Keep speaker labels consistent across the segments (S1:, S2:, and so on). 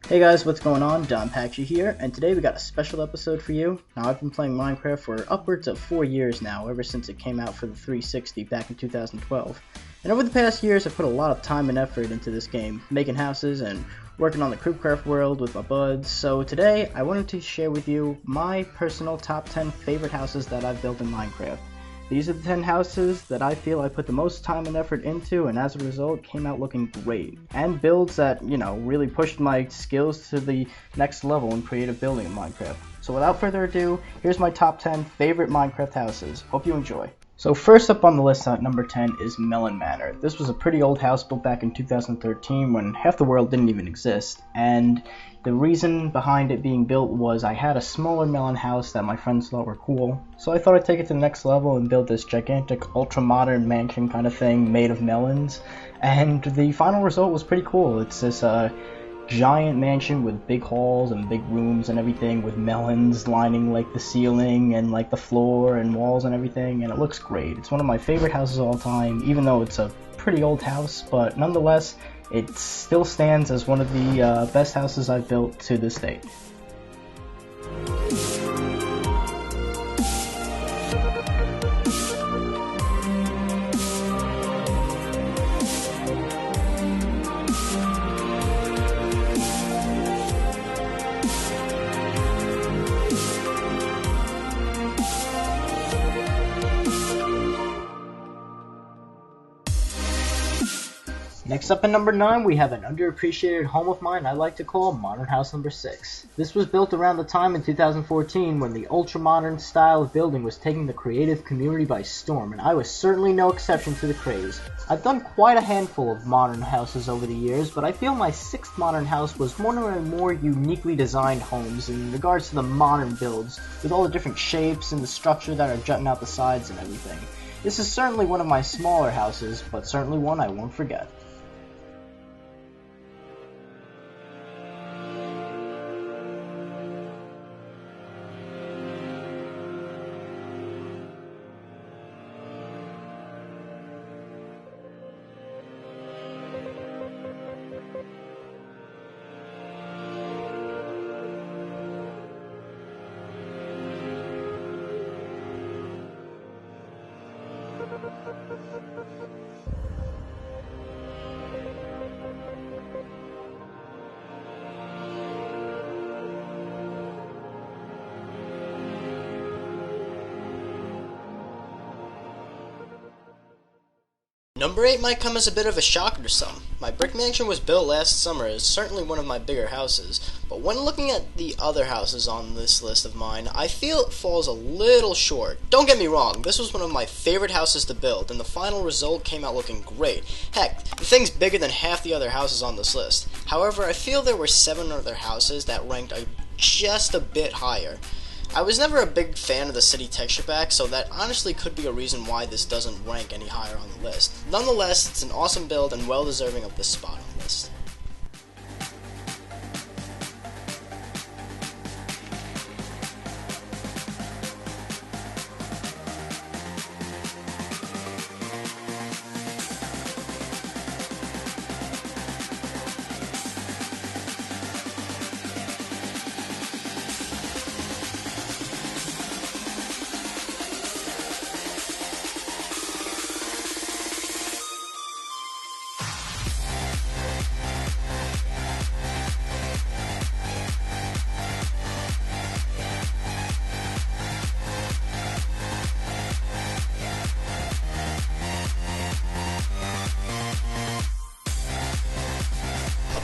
S1: Hey guys, what's going on? Donpachee here, and today we got a special episode for you. Now, I've been playing Minecraft for upwards of 4 years now, ever since it came out for the 360 back in 2012. And over the past years, I've put a lot of time and effort into this game, making houses and working on the Cribcraft world with my buds. So today, I wanted to share with you my personal top 10 favorite houses that I've built in Minecraft. These are the 10 houses that I feel I put the most time and effort into, and as a result came out looking great. And builds that, really pushed my skills to the next level in creative building in Minecraft. So without further ado, here's my top 10 favorite Minecraft houses. Hope you enjoy. So first up on the list at number 10 is Melon Manor. This was a pretty old house built back in 2013 when half the world didn't even exist, and the reason behind it being built was I had a smaller melon house that my friends thought were cool, so I thought I'd take it to the next level and build this gigantic ultra-modern mansion kind of thing made of melons, and the final result was pretty cool. It's this giant mansion with big halls and big rooms and everything, with melons lining like the ceiling and like the floor and walls and everything, and it looks great. It's one of my favorite houses of all time, even though it's a pretty old house, but nonetheless it still stands as one of the best houses I've built to this date. Next up at number 9, we have an underappreciated home of mine I like to call Modern House Number 6. This was built around the time in 2014 when the ultra-modern style of building was taking the creative community by storm, and I was certainly no exception to the craze. I've done quite a handful of modern houses over the years, but I feel my 6th modern house was one of my more uniquely designed homes in regards to the modern builds, with all the different shapes and the structure that are jutting out the sides and everything. This is certainly one of my smaller houses, but certainly one I won't forget.
S2: Number 8 might come as a bit of a shocker to some. My brick mansion was built last summer. It's certainly one of my bigger houses, but when looking at the other houses on this list of mine, I feel it falls a little short. Don't get me wrong, this was one of my favorite houses to build, and the final result came out looking great. Heck, the thing's bigger than half the other houses on this list. However, I feel there were 7 other houses that ranked just a bit higher. I was never a big fan of the city texture pack, so that honestly could be a reason why this doesn't rank any higher on the list. Nonetheless, it's an awesome build and well deserving of this spot on the list.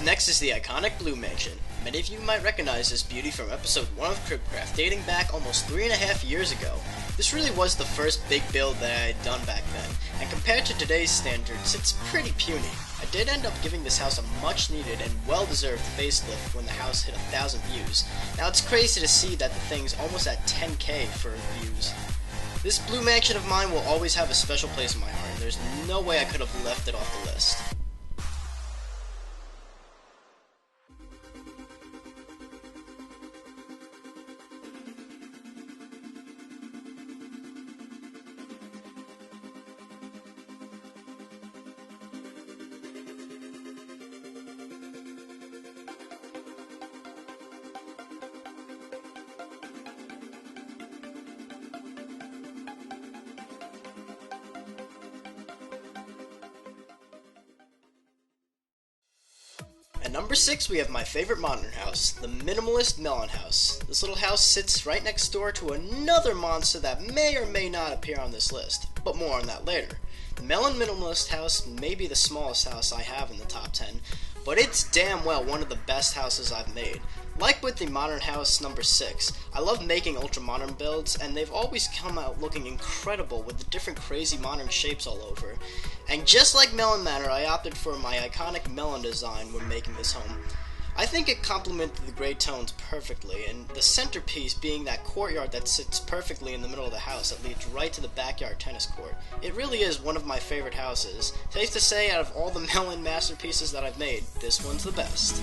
S2: Next is the iconic Blue Mansion. Many of you might recognize this beauty from episode 1 of Cribcraft, dating back almost 3.5 years ago. This really was the first big build that I had done back then, and compared to today's standards, it's pretty puny. I did end up giving this house a much needed and well deserved facelift when the house hit 1,000 views. Now it's crazy to see that the thing's almost at 10k for views. This Blue Mansion of mine will always have a special place in my heart, and there's no way I could have left it off the list. At number 6, we have my favorite modern house, the Minimalist Melon House. This little house sits right next door to another monster that may or may not appear on this list, but more on that later. The Melon Minimalist house may be the smallest house I have in the top 10, but it's damn well one of the best houses I've made. Like with the modern house number 6, I love making ultra modern builds, and they've always come out looking incredible with the different crazy modern shapes all over. And just like Melon Manor, I opted for my iconic melon design when making this home. I think it complemented the gray tones perfectly, and the centerpiece being that courtyard that sits perfectly in the middle of the house that leads right to the backyard tennis court. It really is one of my favorite houses. Safe to say, out of all the melon masterpieces that I've made, this one's the best.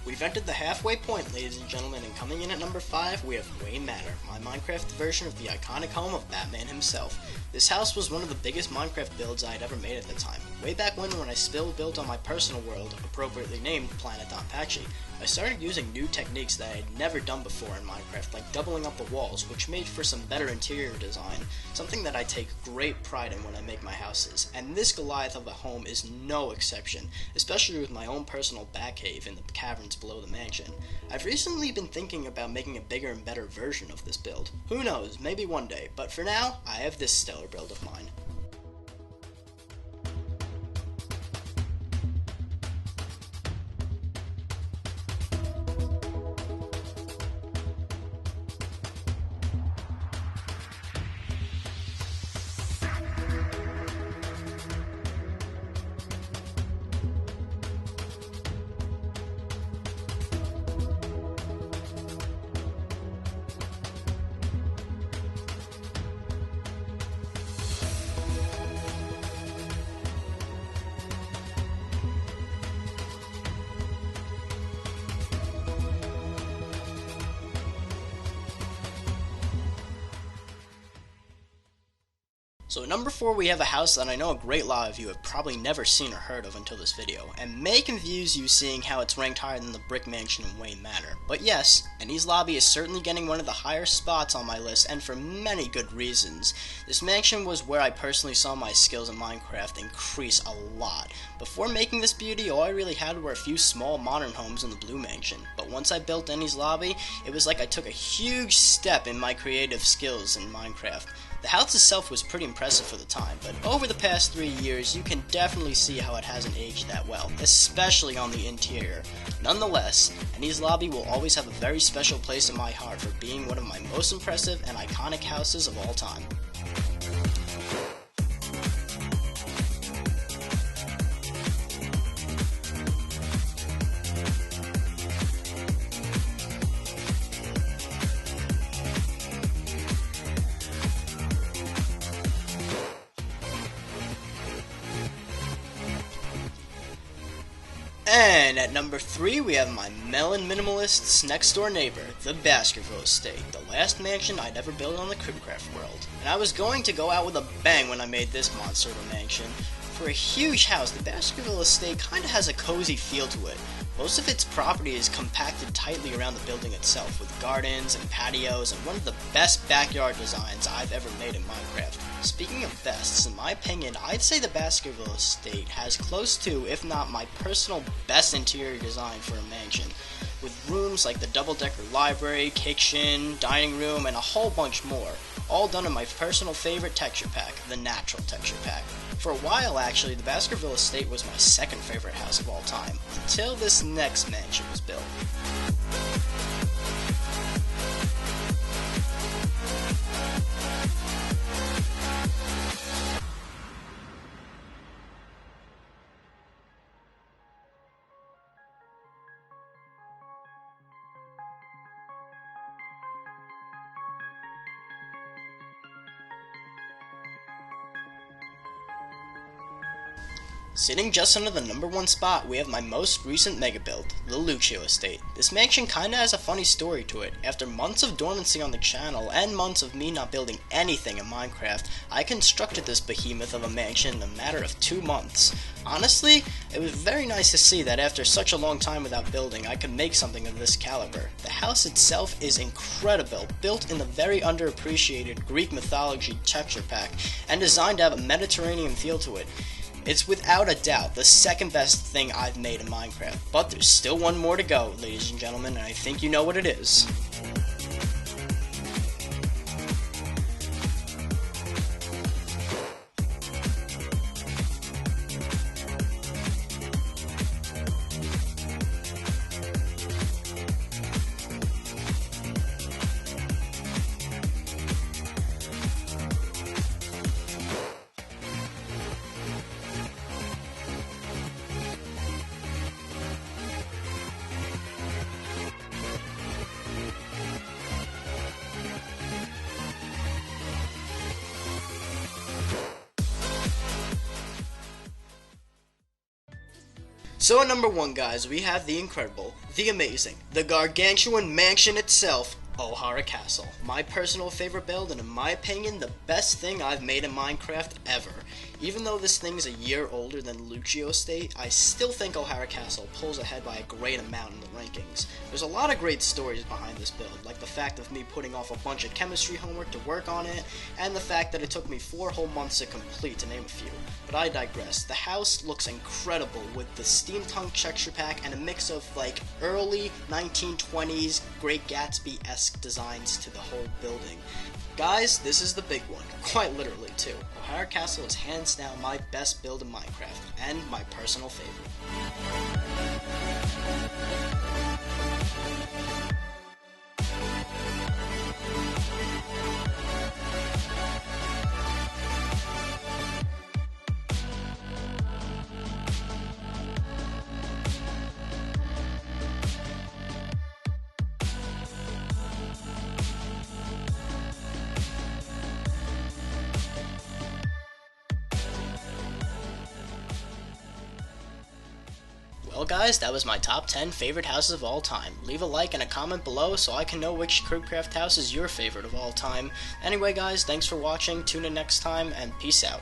S2: We've entered the halfway point, ladies and gentlemen, and coming in at number 5, we have Wayne Manor, my Minecraft version of the iconic home of Batman himself. This house was one of the biggest Minecraft builds I had ever made at the time. Way back when I still built on my personal world, appropriately named Planet Donpachee, I started using new techniques that I had never done before in Minecraft, like doubling up the walls, which made for some better interior design, something that I take great pride in when I make my houses, and this Goliath of a home is no exception, especially with my own personal bat cave in the caverns below the mansion. I've recently been thinking about making a bigger and better version of this build. Who knows, maybe one day, but for now, I have this stellar build of mine. So at number 4, we have a house that I know a great lot of you have probably never seen or heard of until this video, and may confuse you seeing how it's ranked higher than the Brick Mansion in Wayne Manor. But yes, Enies Lobbee is certainly getting one of the higher spots on my list, and for many good reasons. This mansion was where I personally saw my skills in Minecraft increase a lot. Before making this beauty, all I really had were a few small modern homes in the Blue Mansion, but once I built Enies Lobbee, it was like I took a huge step in my creative skills in Minecraft. The house itself was pretty impressive for the time, but over the past 3 years, you can definitely see how it hasn't aged that well, especially on the interior. Nonetheless, Enies Lobbee will always have a very special place in my heart for being one of my most impressive and iconic houses of all time. And at number 3, we have my Melon Minimalist's next door neighbor, the Baskerville Estate, the last mansion I'd ever built on the Cribcraft world. And I was going to go out with a bang when I made this monster of a mansion. For a huge house, the Baskerville Estate kinda has a cozy feel to it. Most of its property is compacted tightly around the building itself, with gardens and patios, and one of the best backyard designs I've ever made in Minecraft. Speaking of bests, in my opinion, I'd say the Baskerville Estate has close to, if not my personal best interior design for a mansion, with rooms like the double-decker library, kitchen, dining room, and a whole bunch more, all done in my personal favorite texture pack, the Natural Texture Pack. For a while, actually, the Baskerville Estate was my second favorite house of all time, until this next mansion was built. Sitting just under the number 1 spot, we have my most recent mega build, the Luccio Estate. This mansion kinda has a funny story to it. After months of dormancy on the channel, and months of me not building anything in Minecraft, I constructed this behemoth of a mansion in a matter of 2 months. Honestly, it was very nice to see that after such a long time without building, I could make something of this caliber. The house itself is incredible, built in the very underappreciated Greek mythology texture pack, and designed to have a Mediterranean feel to it. It's without a doubt the second best thing I've made in Minecraft, but there's still one more to go, ladies and gentlemen, and I think you know what it is. So at number 1, guys, we have the incredible, the amazing, the gargantuan mansion itself, Ohara Castle. My personal favorite build, and in my opinion, the best thing I've made in Minecraft ever. Even though this thing's a year older than Luccio Estate, I still think Ohara Castle pulls ahead by a great amount in the rankings. There's a lot of great stories behind this build, like the fact of me putting off a bunch of chemistry homework to work on it, and the fact that it took me 4 whole months to complete, to name a few. But I digress. The house looks incredible with the steampunk texture pack and a mix of like early 1920s Great Gatsby-esque designs to the whole building. Guys, this is the big one, quite literally too. Ohara Castle is hands down my best build in Minecraft, and my personal favorite. Well guys, that was my top 10 favorite houses of all time. Leave a like and a comment below so I can know which Cribcraft house is your favorite of all time. Anyway guys, thanks for watching, tune in next time, and peace out.